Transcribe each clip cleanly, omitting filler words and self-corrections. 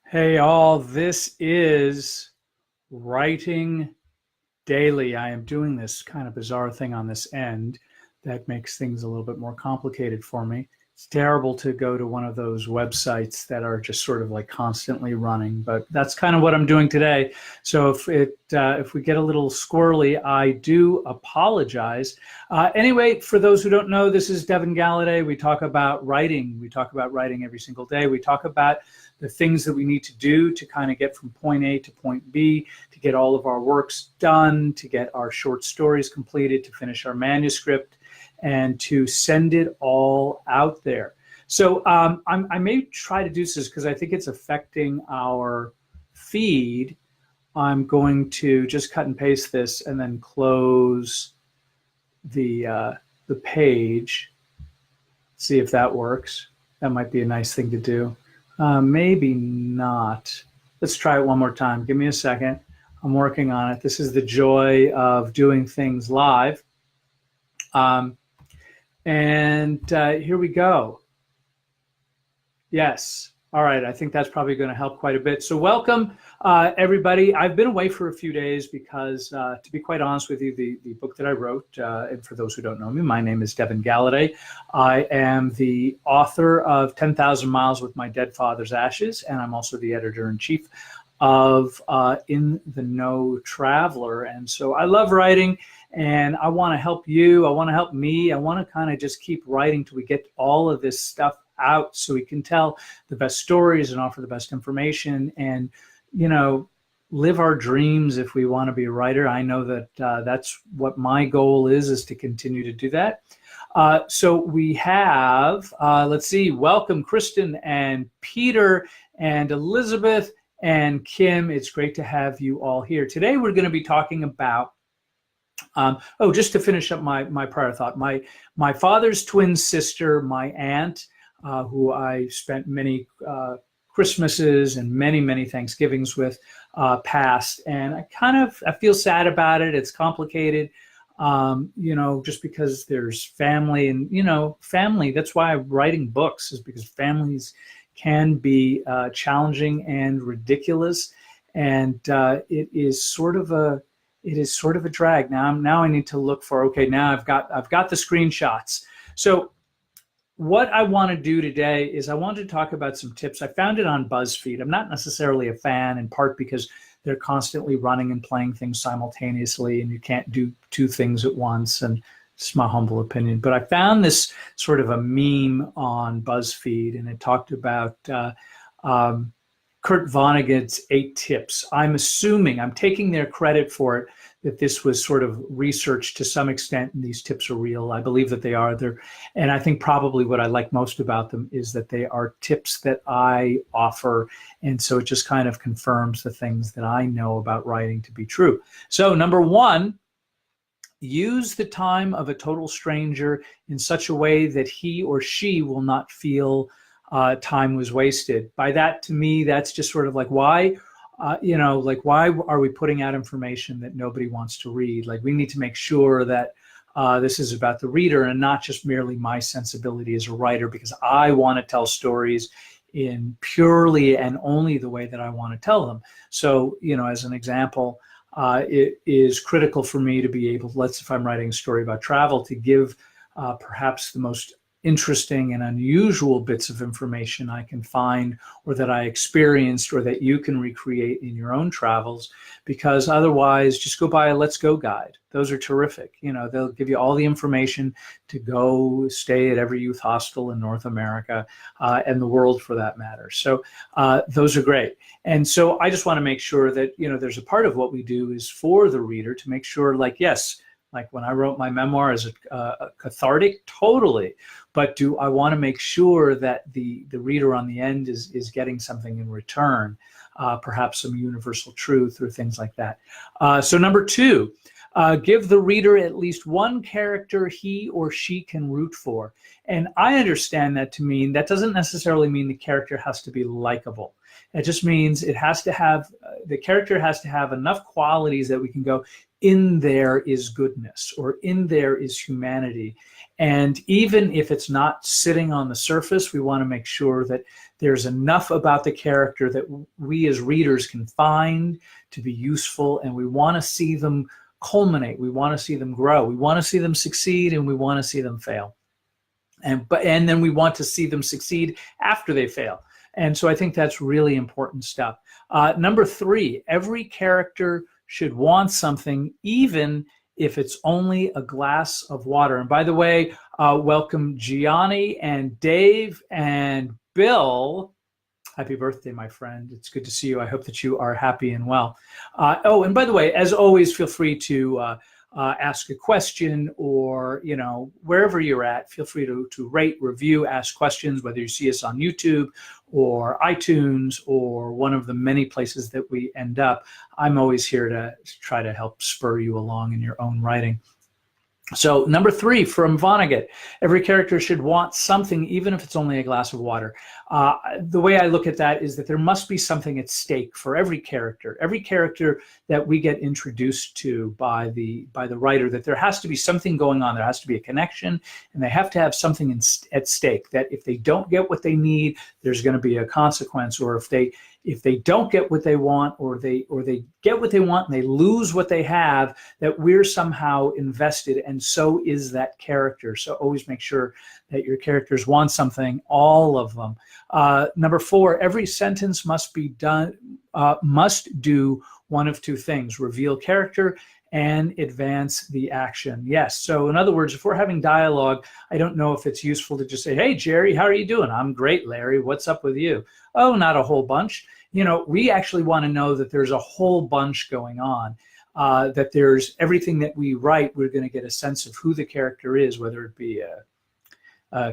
Hey all, this is Writing Daily. I am doing this kind of bizarre thing on this end that makes things a little bit more complicated for me. It's terrible to go to one of those websites that are just sort of like constantly running, but that's kind of what I'm doing today. So if we get a little squirrely, I do apologize. Anyway, for those who don't know, this is Devin Galladay. We talk about writing. We talk about writing every single day. We talk about the things that we need to do to kind of get from point A to point B, to get all of our works done, to get our short stories completed, to finish our manuscript, and to send it all out there. So I may try to do this because I think it's affecting our feed. I'm going to just cut and paste this and then close the page. See if that works. That might be a nice thing to do. Maybe not. Let's try it one more time. Give me a second. I'm working on it. This is the joy of doing things live. Here we go. Yes. All right. I think that's probably going to help quite a bit. So welcome, everybody. I've been away for a few days because, to be quite honest with you, the book that I wrote, and for those who don't know me, my name is Devin Galladay. I am the author of 10,000 Miles with My Dead Father's Ashes, and I'm also the editor-in-chief of In the Know Traveler. And so I love writing, and I want to help you. I want to help me. I want to kind of just keep writing till we get all of this stuff out so we can tell the best stories and offer the best information and, you know, live our dreams if we want to be a writer. I know that that's what my goal is to continue to do that. So we have, let's see, welcome Kristen and Peter and Elizabeth and Kim. It's great to have you all here. Today we're going to be talking about just to finish up my prior thought, my father's twin sister, my aunt, who I spent many Christmases and many Thanksgivings with, passed, and I feel sad about it. It's complicated, just because there's family, and family. That's why I'm writing books, is because families can be challenging and ridiculous, and it is sort of a drag. Now I need to look for, okay, now I've got the screenshots. So what I want to do today is I want to talk about some tips. I found it on BuzzFeed. I'm not necessarily a fan, in part because they're constantly running and playing things simultaneously, and you can't do two things at once, and it's my humble opinion. But I found this sort of a meme on BuzzFeed, and it talked about Kurt Vonnegut's 8 tips. I'm taking their credit for it, that this was sort of researched to some extent, and these tips are real. I believe that they are there. And I think probably what I like most about them is that they are tips that I offer. And so it just kind of confirms the things that I know about writing to be true. So number 1, use the time of a total stranger in such a way that he or she will not feel time was wasted. By that, to me, that's just sort of like, why why are we putting out information that nobody wants to read? Like, we need to make sure that this is about the reader and not just merely my sensibility as a writer, because I want to tell stories in purely and only the way that I want to tell them. So, as an example, it is critical for me to be able, if I'm writing a story about travel, to give perhaps the most interesting and unusual bits of information I can find, or that I experienced, or that you can recreate in your own travels, because otherwise just go buy a Let's Go guide. Those are terrific. They'll give you all the information to go stay at every youth hostel in North America and the world, for that matter. So those are great. And so I just want to make sure that, there's a part of what we do is for the reader, to make sure, yes, like when I wrote my memoir, as a cathartic, totally. But do I want to make sure that the reader on the end is getting something in return, perhaps some universal truth or things like that. So number 2, give the reader at least one character he or she can root for. And I understand that to mean, that doesn't necessarily mean the character has to be likable. It just means it has to have, the character has to have enough qualities that we can go, in there is goodness, or in there is humanity. And even if it's not sitting on the surface, we want to make sure that there's enough about the character that we as readers can find to be useful, and we want to see them culminate. We want to see them grow. We want to see them succeed, and we want to see them fail. And then we want to see them succeed after they fail. And so I think that's really important stuff. Number 3, every character should want something, even if it's only a glass of water. And by the way, welcome Gianni and Dave and Bill. Happy birthday, my friend. It's good to see you. I hope that you are happy and well. Oh, and by the way, as always, feel free to ask a question, or, wherever you're at, feel free to rate, review, ask questions, whether you see us on YouTube or iTunes or one of the many places that we end up. I'm always here to try to help spur you along in your own writing. So number 3 from Vonnegut, every character should want something, even if it's only a glass of water. The way I look at that is that there must be something at stake for every character. Every character that we get introduced to by the writer, that there has to be something going on. There has to be a connection, and they have to have something at stake, that if they don't get what they need, there's going to be a consequence, or if they don't get what they want, or they get what they want and they lose what they have, that we're somehow invested, and so is that character. So always make sure that your characters want something, all of them. Number 4, every sentence must do one of 2 things: reveal character and advance the action. Yes. So in other words, if we're having dialogue, I don't know if it's useful to just say, "Hey, Jerry, how are you doing?" "I'm great, Larry. What's up with you?" "Oh, not a whole bunch." We actually want to know that there's a whole bunch going on, that there's everything that we write, we're going to get a sense of who the character is, whether it be a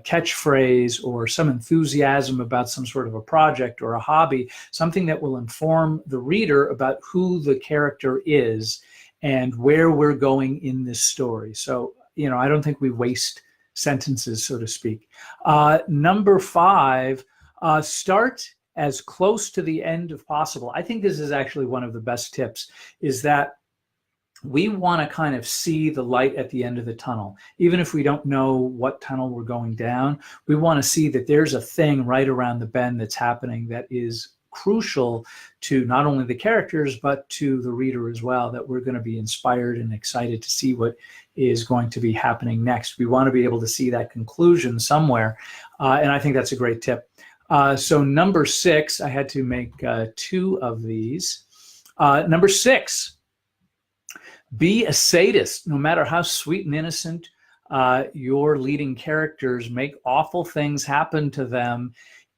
catchphrase or some enthusiasm about some sort of a project or a hobby, something that will inform the reader about who the character is and where we're going in this story. So, I don't think we waste sentences, so to speak. Number 5, start as close to the end as possible. I think this is actually one of the best tips, is that we want to kind of see the light at the end of the tunnel. Even if we don't know what tunnel we're going down, we want to see that there's a thing right around the bend that's happening that is crucial to not only the characters, but to the reader as well, that we're going to be inspired and excited to see what is going to be happening next. We want to be able to see that conclusion somewhere, and I think that's a great tip. So number 6, I had to make 2 of these. Number 6, be a sadist. No matter how sweet and innocent your leading characters, make awful things happen to them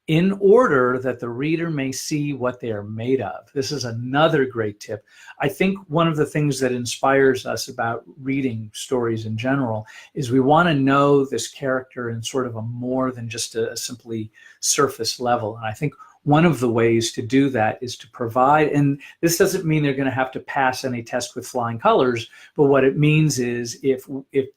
in order that the reader may see what they are made of. This is another great tip. I think one of the things that inspires us about reading stories in general is we want to know this character in sort of a more than just a simply surface level. And I think one of the ways to do that is to provide, and this doesn't mean they're going to have to pass any test with flying colors, but what it means is if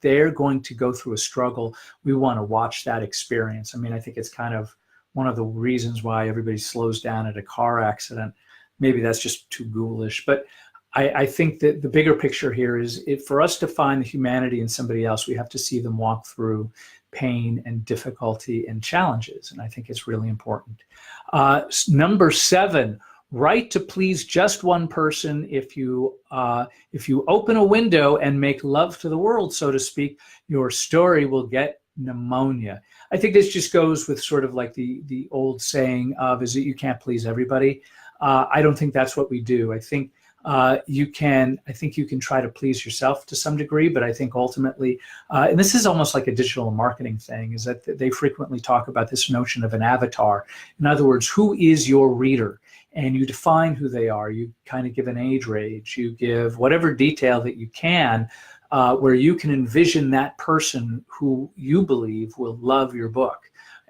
they're going to go through a struggle, we want to watch that experience. I mean, I think it's kind of one of the reasons why everybody slows down at a car accident. Maybe that's just too ghoulish, but I think that the bigger picture here is for us to find the humanity in somebody else, we have to see them walk through pain and difficulty and challenges, and I think it's really important. Number 7, write to please just one person. If you open a window and make love to the world, so to speak, your story will get pneumonia. I think this just goes with sort of like the old saying of, is that you can't please everybody. I don't think that's what we do. I think you can try to please yourself to some degree, but I think ultimately, and this is almost like a digital marketing thing, is that they frequently talk about this notion of an avatar. In other words, who is your reader? And you define who they are. You kind of give an age range. You give whatever detail that you can, where you can envision that person who you believe will love your book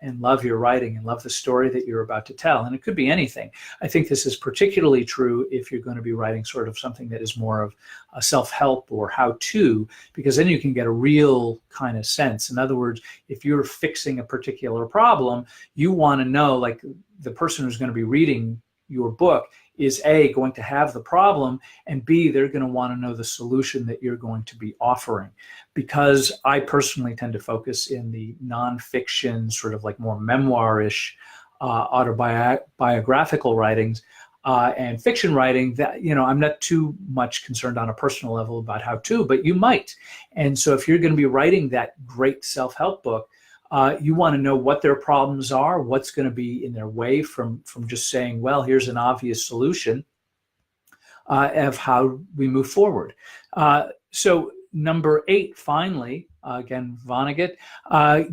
and love your writing and love the story that you're about to tell. And it could be anything. I think this is particularly true if you're going to be writing sort of something that is more of a self-help or how-to, because then you can get a real kind of sense. In other words, if you're fixing a particular problem, you want to know, like, the person who's going to be reading your book is A, going to have the problem, and B, they're going to want to know the solution that you're going to be offering. Because I personally tend to focus in the nonfiction, sort of like more memoir-ish, autobiographical writings, and fiction writing, that, you know, I'm not too much concerned on a personal level about how to, but you might. And so if you're going to be writing that great self-help book, you want to know what their problems are, what's going to be in their way from just saying, well, here's an obvious solution of how we move forward. So number 8, finally, again, Vonnegut,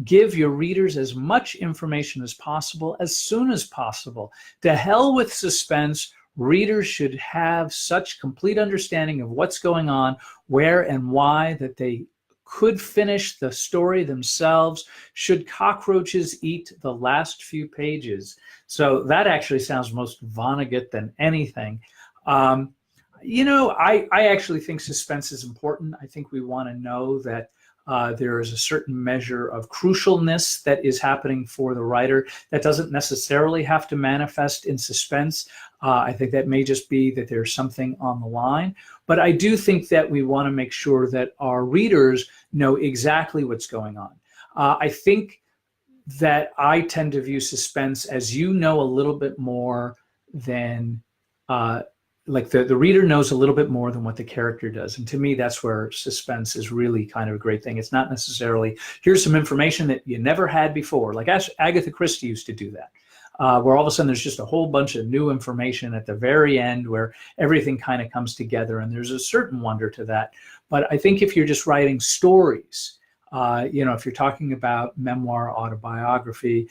give your readers as much information as possible, as soon as possible. To hell with suspense. Readers should have such complete understanding of what's going on, where and why, that they could finish the story themselves should cockroaches eat the last few pages. So that actually sounds most Vonnegut than anything. You know, I actually think suspense is important. I think we want to know that there is a certain measure of crucialness that is happening for the writer. That doesn't necessarily have to manifest in suspense. I think that may just be that there's something on the line. But I do think that we want to make sure that our readers know exactly what's going on. I think that I tend to view suspense as, you know, a little bit more than like the reader knows a little bit more than what the character does. And to me, that's where suspense is really kind of a great thing. It's not necessarily, here's some information that you never had before. Like Agatha Christie used to do that, where all of a sudden there's just a whole bunch of new information at the very end where everything kind of comes together. And there's a certain wonder to that. But I think if you're just writing stories, you know, if you're talking about memoir, autobiography,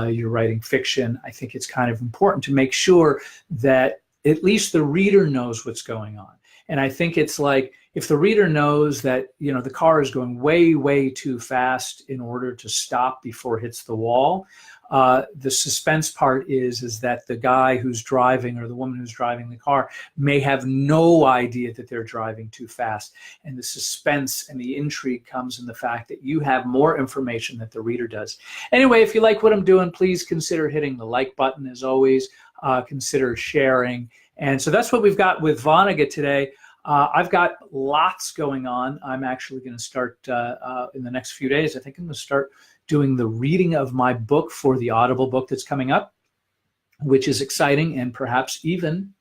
you're writing fiction, I think it's kind of important to make sure that at least the reader knows what's going on. And I think it's like, if the reader knows that, you know, the car is going way, way too fast in order to stop before it hits the wall, the suspense part is that the guy who's driving or the woman who's driving the car may have no idea that they're driving too fast. And the suspense and the intrigue comes in the fact that you have more information than the reader does. Anyway, if you like what I'm doing, please consider hitting the like button. As always, consider sharing. And so that's what we've got with Vonnegut today. I've got lots going on. I'm actually going to start in the next few days. I think I'm going to start doing the reading of my book for the Audible book that's coming up, which is exciting and perhaps even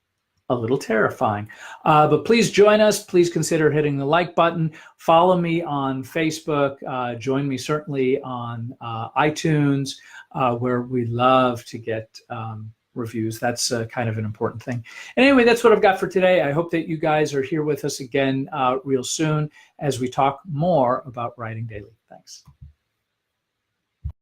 a little terrifying. But please join us. Please consider hitting the like button. Follow me on Facebook. Join me certainly on iTunes, where we love to get reviews. That's kind of an important thing. And anyway, that's what I've got for today. I hope that you guys are here with us again real soon as we talk more about writing daily. Thanks.